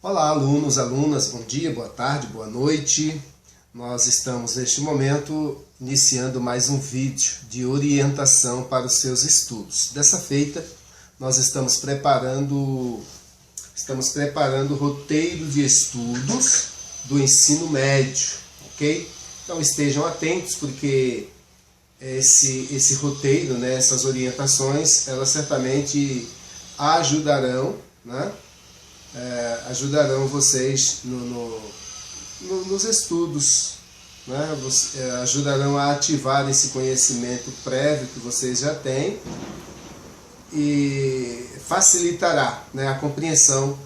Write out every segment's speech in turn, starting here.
Olá, alunos, alunas, bom dia, boa tarde, boa noite. Nós estamos neste momento iniciando mais um vídeo de orientação para os seus estudos. Dessa feita, nós estamos preparando o roteiro de estudos do ensino médio, ok? Então estejam atentos porque esse roteiro, né, essas orientações, elas certamente ajudarão, né? Ajudarão vocês nos estudos, né? Ajudarão a ativar esse conhecimento prévio que vocês já têm e facilitará, né, a compreensão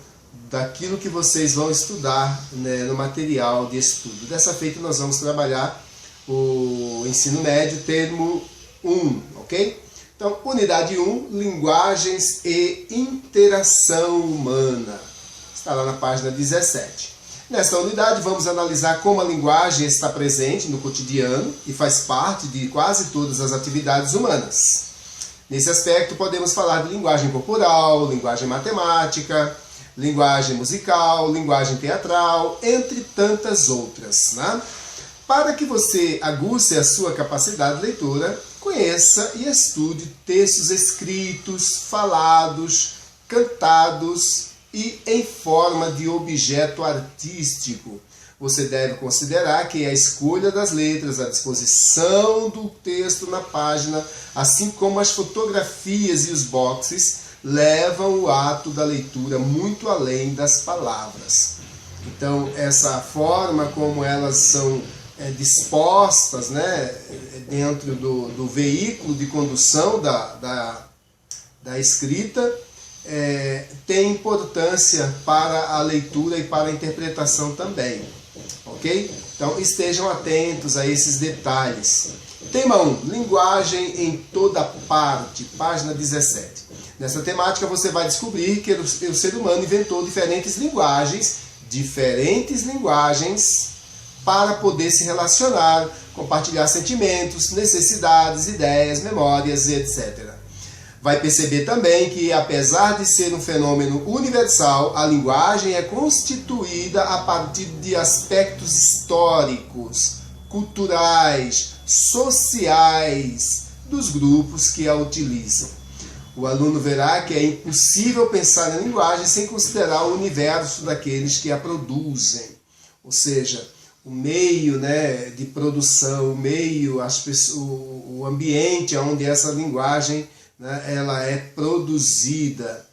daquilo que vocês vão estudar, né, no material de estudo. Dessa feita nós vamos trabalhar o ensino médio, termo 1, ok? Então, unidade 1, linguagens e interação humana. Está lá na página 17. Nesta unidade vamos analisar como a linguagem está presente no cotidiano e faz parte de quase todas as atividades humanas. Nesse aspecto podemos falar de linguagem corporal, linguagem matemática, linguagem musical, linguagem teatral, entre tantas outras, né? Para que você aguce a sua capacidade de leitura, conheça e estude textos escritos, falados, cantados e em forma de objeto artístico. Você deve considerar que a escolha das letras, a disposição do texto na página, assim como as fotografias e os boxes, levam o ato da leitura muito além das palavras. Então, essa forma como elas são dispostas, né, dentro do veículo de condução da escrita, tem importância para a leitura e para a interpretação também, ok? Então estejam atentos a esses detalhes. Tema 1, linguagem em toda parte, página 17. Nessa temática você vai descobrir que o ser humano inventou diferentes linguagens para poder se relacionar, compartilhar sentimentos, necessidades, ideias, memórias e etc. Vai perceber também que, apesar de ser um fenômeno universal, a linguagem é constituída a partir de aspectos históricos, culturais, sociais dos grupos que a utilizam. O aluno verá que é impossível pensar em linguagem sem considerar o universo daqueles que a produzem. Ou seja, o meio, né, de produção, o meio, o ambiente onde essa linguagem, né, ela é produzida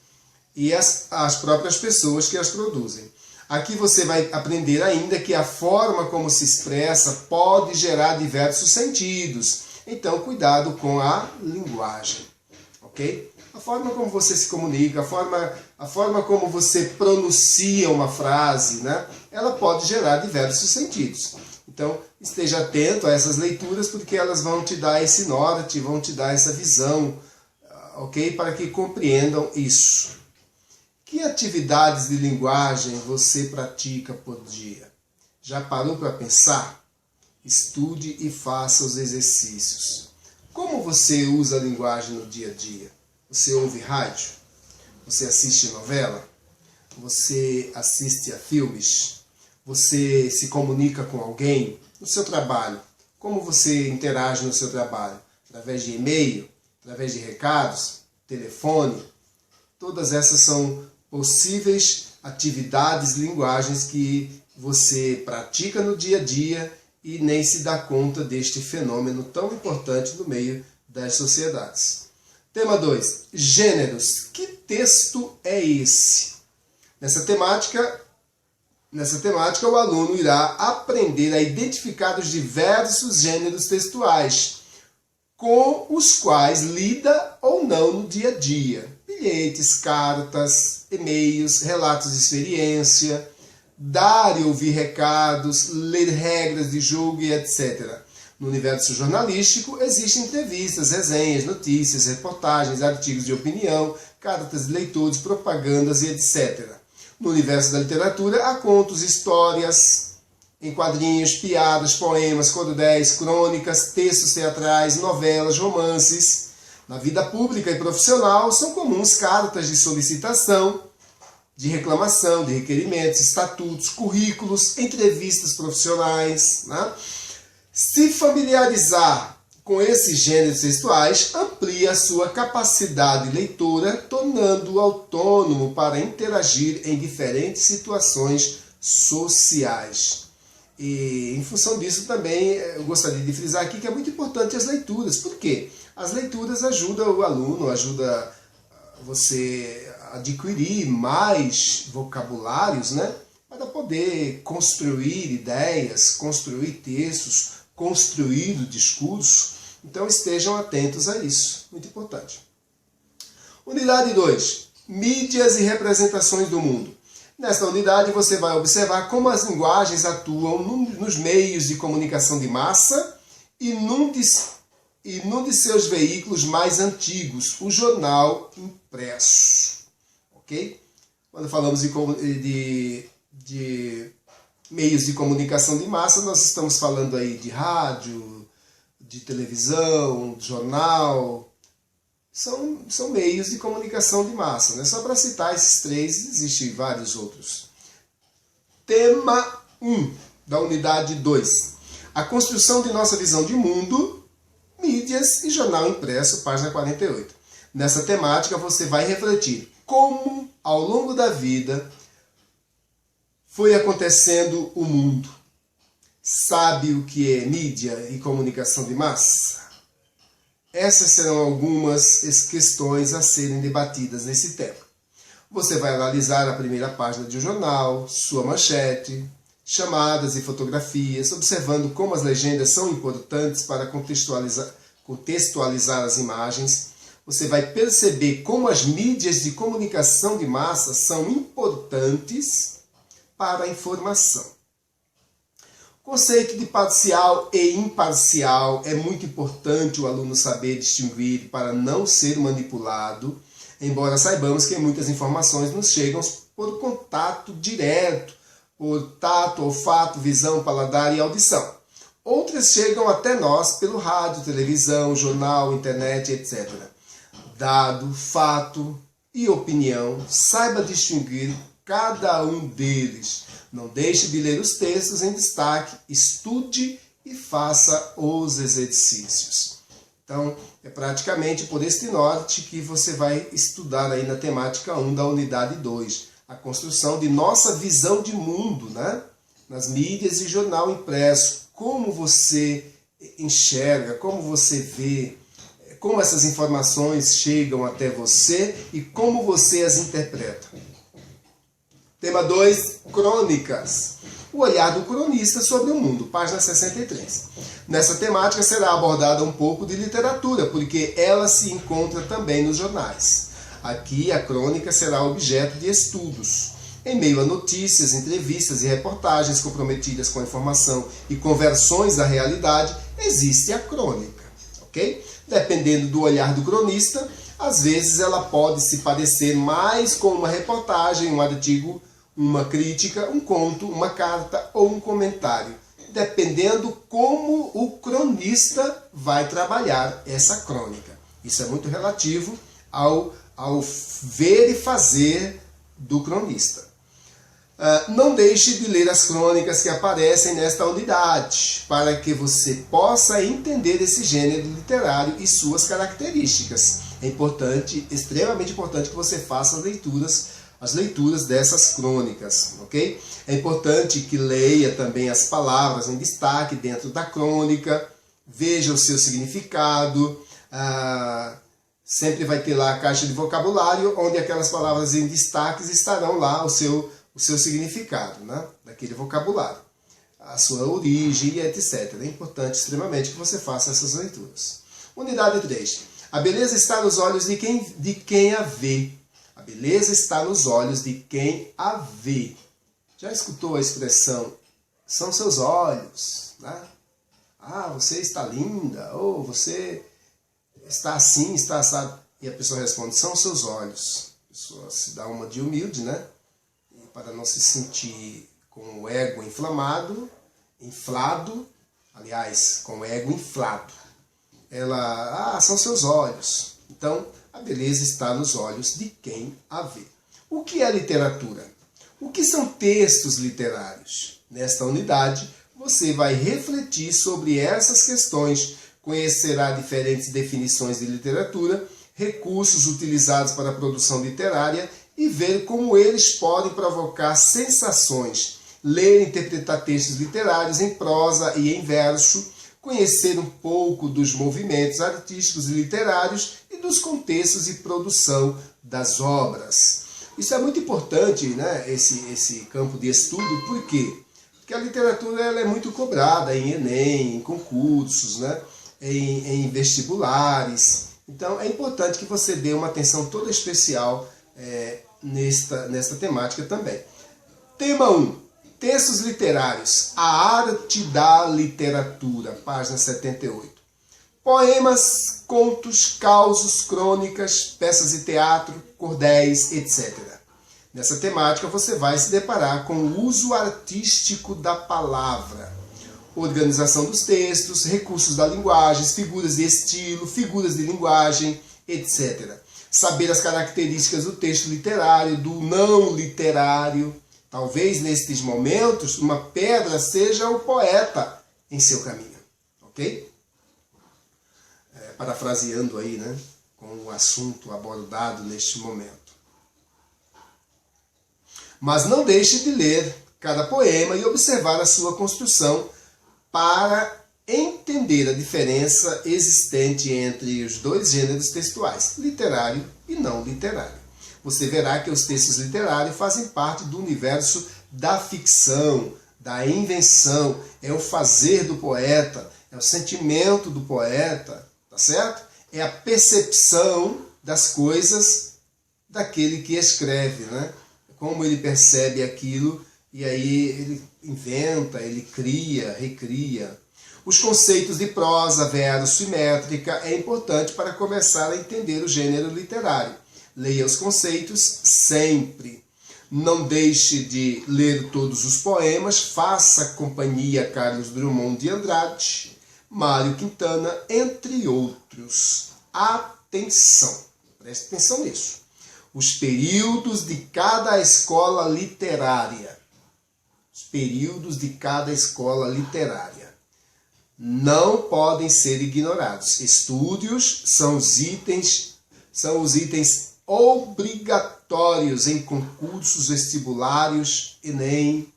e as próprias pessoas que as produzem. Aqui você vai aprender ainda que a forma como se expressa pode gerar diversos sentidos. Então, cuidado com a linguagem, ok? A forma como você se comunica, a forma como você pronuncia uma frase, né, ela pode gerar diversos sentidos. Então, esteja atento a essas leituras porque elas vão te dar esse norte, vão te dar essa visão, ok? Para que compreendam isso. Que atividades de linguagem você pratica por dia? Já parou para pensar? Estude e faça os exercícios. Como você usa a linguagem no dia a dia? Você ouve rádio? Você assiste novela? Você assiste a filmes? Você se comunica com alguém? No seu trabalho? Como você interage no seu trabalho? Através de e-mail? Através de recados? Telefone? Todas essas são possíveis atividades, linguagens que você pratica no dia a dia e nem se dá conta deste fenômeno tão importante no meio das sociedades. Tema 2. Gêneros. Que texto é esse? Nessa temática, o aluno irá aprender a identificar os diversos gêneros textuais com os quais lida ou não no dia a dia. Bilhetes, cartas, e-mails, relatos de experiência, dar e ouvir recados, ler regras de jogo e etc. No universo jornalístico existem entrevistas, resenhas, notícias, reportagens, artigos de opinião, cartas de leitores, propagandas e etc. No universo da literatura há contos, histórias, em quadrinhos, piadas, poemas, cordéis, crônicas, textos teatrais, novelas, romances. Na vida pública e profissional são comuns cartas de solicitação, de reclamação, de requerimentos, estatutos, currículos, entrevistas profissionais, né? Se familiarizar com esses gêneros textuais amplia a sua capacidade leitora, tornando-o autônomo para interagir em diferentes situações sociais. E em função disso também eu gostaria de frisar aqui que é muito importante as leituras. Por quê? As leituras ajudam o aluno, ajudam você a adquirir mais vocabulários, né? Para poder construir ideias, construir textos, construir o discurso. Então estejam atentos a isso, muito importante. Unidade 2. Mídias e representações do mundo. Nesta unidade você vai observar como as linguagens atuam nos meios de comunicação de massa e num de seus veículos mais antigos, o jornal impresso. Ok? Quando falamos de meios de comunicação de massa, nós estamos falando aí de rádio, de televisão, jornal. São meios de comunicação de massa, né? Só para citar esses três, existem vários outros. Tema 1 da unidade 2. A construção de nossa visão de mundo, mídias e jornal impresso, página 48. Nessa temática você vai refletir como, ao longo da vida, foi acontecendo o mundo. Sabe o que é mídia e comunicação de massa? Essas serão algumas questões a serem debatidas nesse tema. Você vai analisar a primeira página de um jornal, sua manchete, chamadas e fotografias, observando como as legendas são importantes para contextualizar as imagens. Você vai perceber como as mídias de comunicação de massa são importantes para a informação. O conceito de parcial e imparcial é muito importante o aluno saber distinguir para não ser manipulado, embora saibamos que muitas informações nos chegam por contato direto, por tato, olfato, visão, paladar e audição. Outras chegam até nós pelo rádio, televisão, jornal, internet, etc. Dado, fato e opinião, saiba distinguir cada um deles. Não deixe de ler os textos em destaque, estude e faça os exercícios. Então, é praticamente por este norte que você vai estudar aí na temática 1 da unidade 2. A construção de nossa visão de mundo, né? Nas mídias e jornal impresso. Como você enxerga, como você vê, como essas informações chegam até você e como você as interpreta. Tema 2, crônicas. O olhar do cronista sobre o mundo, página 63. Nessa temática será abordada um pouco de literatura, porque ela se encontra também nos jornais. Aqui a crônica será objeto de estudos. Em meio a notícias, entrevistas e reportagens comprometidas com a informação e conversões da realidade, existe a crônica. Ok? Dependendo do olhar do cronista, às vezes ela pode se parecer mais com uma reportagem, um artigo, uma crítica, um conto, uma carta ou um comentário, dependendo como o cronista vai trabalhar essa crônica. Isso é muito relativo ao ver e fazer do cronista. Não deixe de ler as crônicas que aparecem nesta unidade, para que você possa entender esse gênero literário e suas características. É importante, extremamente importante que você faça as leituras dessas crônicas, ok? É importante que leia também as palavras em destaque dentro da crônica, veja o seu significado, sempre vai ter lá a caixa de vocabulário, onde aquelas palavras em destaques estarão lá o seu significado, né? Daquele vocabulário, a sua origem e etc. É importante extremamente que você faça essas leituras. Unidade 3. A beleza está nos olhos de quem a vê. A beleza está nos olhos de quem a vê. Já escutou a expressão, são seus olhos, né? Ah, você está linda, ou você está assim, está assado. E a pessoa responde, são seus olhos. A pessoa se dá uma de humilde, né? E para não se sentir com o ego inflado, com o ego inflado. São seus olhos. Então, a beleza está nos olhos de quem a vê. O que é literatura? O que são textos literários? Nesta unidade, você vai refletir sobre essas questões, conhecerá diferentes definições de literatura, recursos utilizados para a produção literária e ver como eles podem provocar sensações. Ler e interpretar textos literários em prosa e em verso, conhecer um pouco dos movimentos artísticos e literários e dos contextos de produção das obras. Isso é muito importante, né? Esse campo de estudo, por quê? Porque a literatura ela é muito cobrada em Enem, em concursos, né? Em vestibulares. Então é importante que você dê uma atenção toda especial nesta temática também. Tema 1. Textos literários. A arte da literatura. Página 78. Poemas, contos, causos, crônicas, peças de teatro, cordéis, etc. Nessa temática você vai se deparar com o uso artístico da palavra, organização dos textos, recursos da linguagem, figuras de estilo, figuras de linguagem, etc. Saber as características do texto literário, do não literário. Talvez nestes momentos uma pedra seja o poeta em seu caminho, ok? Parafraseando aí, né, com o assunto abordado neste momento. Mas não deixe de ler cada poema e observar a sua construção para entender a diferença existente entre os dois gêneros textuais, literário e não literário. Você verá que os textos literários fazem parte do universo da ficção, da invenção, é o fazer do poeta, é o sentimento do poeta, tá certo? É a percepção das coisas daquele que escreve, né? Como ele percebe aquilo e aí ele inventa, ele cria, recria. Os conceitos de prosa, verso e métrica é importante para começar a entender o gênero literário. Leia os conceitos sempre. Não deixe de ler todos os poemas. Faça companhia a Carlos Drummond de Andrade, Mário Quintana, entre outros. Atenção, preste atenção nisso. Os períodos de cada escola literária. Os períodos de cada escola literária não podem ser ignorados. Estudos são os itens obrigatórios em concursos vestibulares, Enem,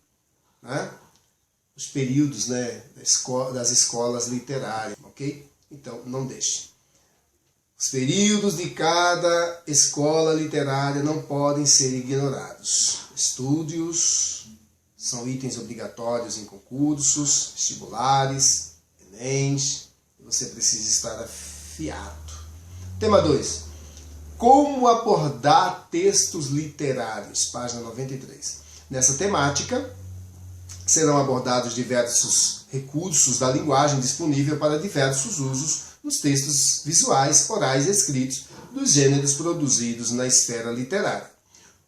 né? Os períodos, né, das escolas literárias, ok? Então, não deixe. Os períodos de cada escola literária não podem ser ignorados. Estudos são itens obrigatórios em concursos, vestibulares, Enems, você precisa estar afiado. Tema 2. Como abordar textos literários, página 93. Nessa temática, serão abordados diversos recursos da linguagem disponível para diversos usos nos textos visuais, orais e escritos dos gêneros produzidos na esfera literária.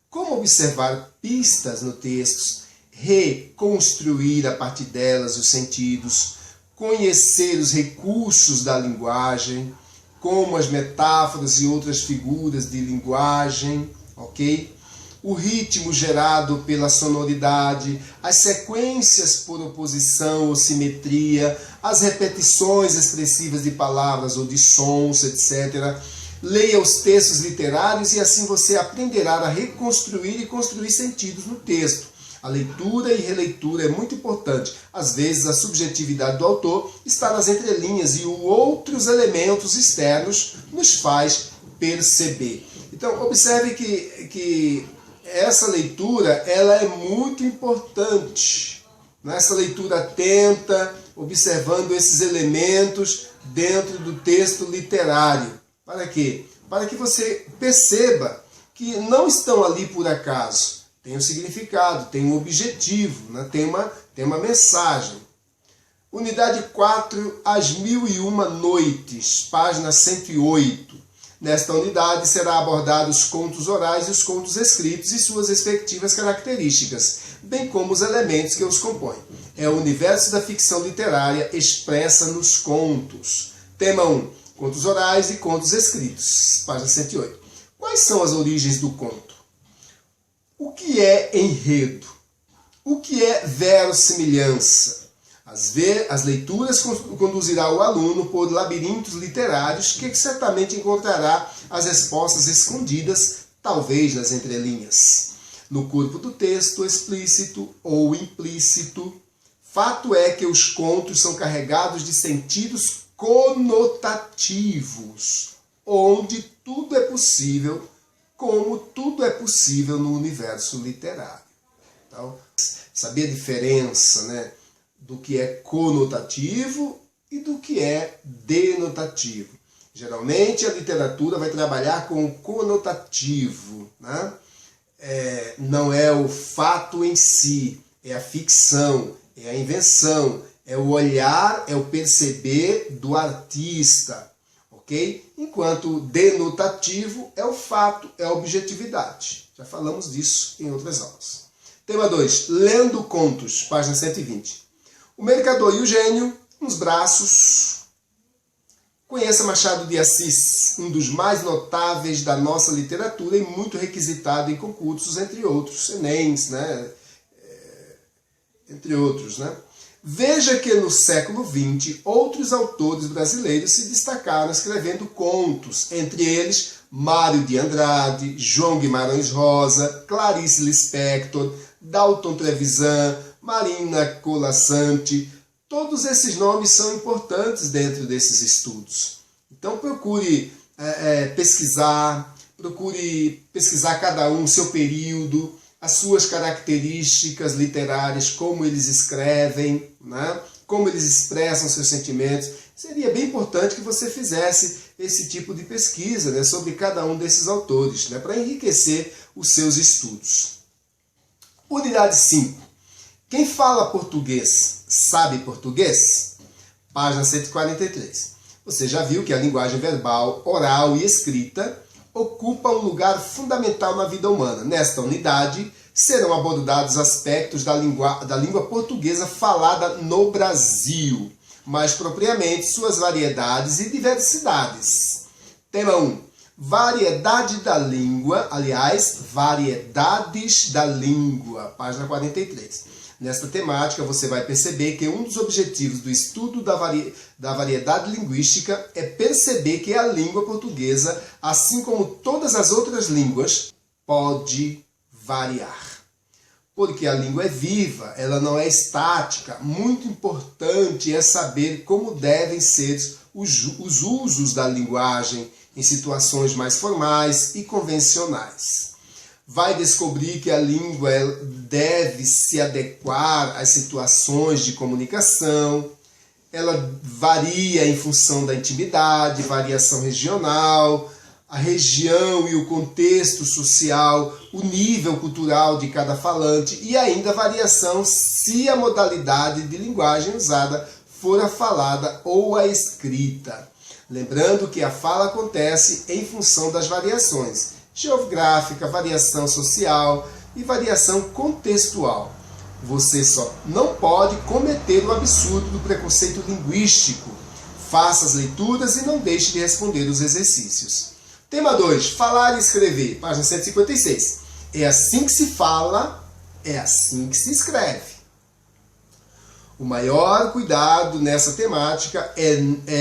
Como observar pistas no texto, reconstruir a partir delas os sentidos, conhecer os recursos da linguagem, como as metáforas e outras figuras de linguagem, ok? O ritmo gerado pela sonoridade, as sequências por oposição ou simetria, as repetições expressivas de palavras ou de sons, etc. Leia os textos literários e assim você aprenderá a reconstruir e construir sentidos no texto. A leitura e releitura é muito importante. Às vezes a subjetividade do autor está nas entrelinhas e outros elementos externos nos faz perceber. Então observe que essa leitura ela é muito importante. Nessa leitura atenta, observando esses elementos dentro do texto literário. Para quê? Para que você perceba que não estão ali por acaso. Tem um significado, tem um objetivo, né? tem uma mensagem. Unidade 4, As 1001 Noites, página 108. Nesta unidade será abordado os contos orais e os contos escritos e suas respectivas características, bem como os elementos que os compõem. É o universo da ficção literária expressa nos contos. Tema 1, contos orais e contos escritos, página 108. Quais são as origens do conto? O que é enredo? O que é verossimilhança? As leituras conduzirá o aluno por labirintos literários que certamente encontrará as respostas escondidas, talvez nas entrelinhas. No corpo do texto, explícito ou implícito, fato é que os contos são carregados de sentidos conotativos, onde tudo é possível, como tudo é possível no universo literário. Então, saber a diferença, né, do que é conotativo e do que é denotativo. Geralmente a literatura vai trabalhar com o conotativo, né? Não é o fato em si, é a ficção, é a invenção, é o olhar, é o perceber do artista, ok? Enquanto o denotativo é o fato, é a objetividade. Já falamos disso em outras aulas. Tema 2, lendo contos, página 120. O mercador e o gênio, uns braços. Conheça Machado de Assis, um dos mais notáveis da nossa literatura e muito requisitado em concursos, entre outros, Enems, né? Entre outros, né? Veja que no século XX, outros autores brasileiros se destacaram escrevendo contos, entre eles Mário de Andrade, João Guimarães Rosa, Clarice Lispector, Dalton Trevisan, Marina Colasanti. Todos esses nomes são importantes dentro desses estudos. Então procure pesquisar cada um, seu período, as suas características literárias, como eles escrevem, né? Como eles expressam seus sentimentos. Seria bem importante que você fizesse esse tipo de pesquisa, né, sobre cada um desses autores, né, para enriquecer os seus estudos. Unidade 5. Quem fala português sabe português? Página 143. Você já viu que a linguagem verbal, oral e escrita ocupa um lugar fundamental na vida humana. Nesta unidade serão abordados aspectos da língua portuguesa falada no Brasil, mais propriamente suas variedades e diversidades. Tema 1. Variedade da língua, aliás, variedades da língua, página 43. Nesta temática, você vai perceber que um dos objetivos do estudo da variedade linguística é perceber que a língua portuguesa, assim como todas as outras línguas, pode variar. Porque a língua é viva, ela não é estática. Muito importante é saber como devem ser os usos da linguagem em situações mais formais e convencionais. Vai descobrir que a língua deve se adequar às situações de comunicação, ela varia em função da intimidade, variação regional, a região e o contexto social, o nível cultural de cada falante e ainda variação se a modalidade de linguagem usada for a falada ou a escrita. Lembrando que a fala acontece em função das variações geográfica, variação social e variação contextual. Você só não pode cometer o absurdo do preconceito linguístico. Faça as leituras e não deixe de responder os exercícios. Tema 2. Falar e escrever. Página 156. É assim que se fala, é assim que se escreve. O maior cuidado nessa temática é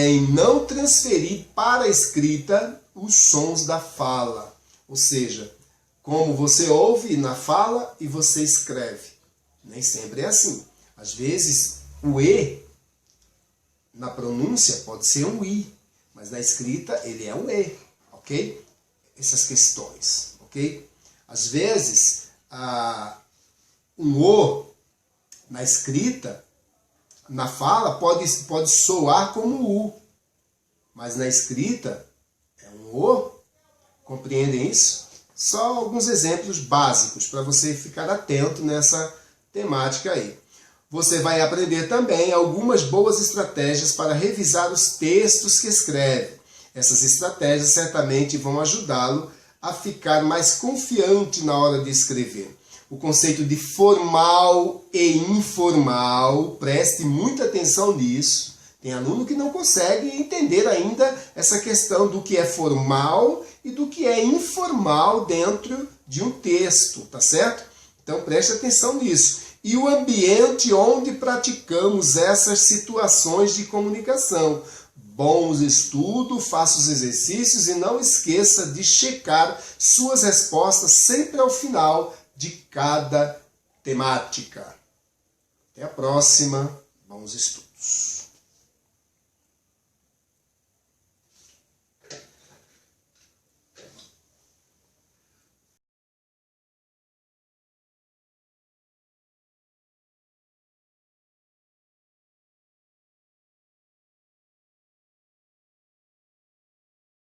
em não transferir para a escrita os sons da fala. Ou seja, como você ouve na fala e você escreve. Nem sempre é assim. Às vezes, o E, na pronúncia, pode ser um I, mas na escrita ele é um E, ok? Essas questões, ok? Às vezes, um O, na escrita, na fala, pode soar como U, mas na escrita é um O. Compreendem isso? Só alguns exemplos básicos para você ficar atento nessa temática aí. Você vai aprender também algumas boas estratégias para revisar os textos que escreve. Essas estratégias certamente vão ajudá-lo a ficar mais confiante na hora de escrever. O conceito de formal e informal, preste muita atenção nisso. Tem aluno que não consegue entender ainda essa questão do que é formal e do que é informal dentro de um texto, tá certo? Então preste atenção nisso. E o ambiente onde praticamos essas situações de comunicação. Bons estudos, faça os exercícios e não esqueça de checar suas respostas sempre ao final de cada temática. Até a próxima. Bons estudos.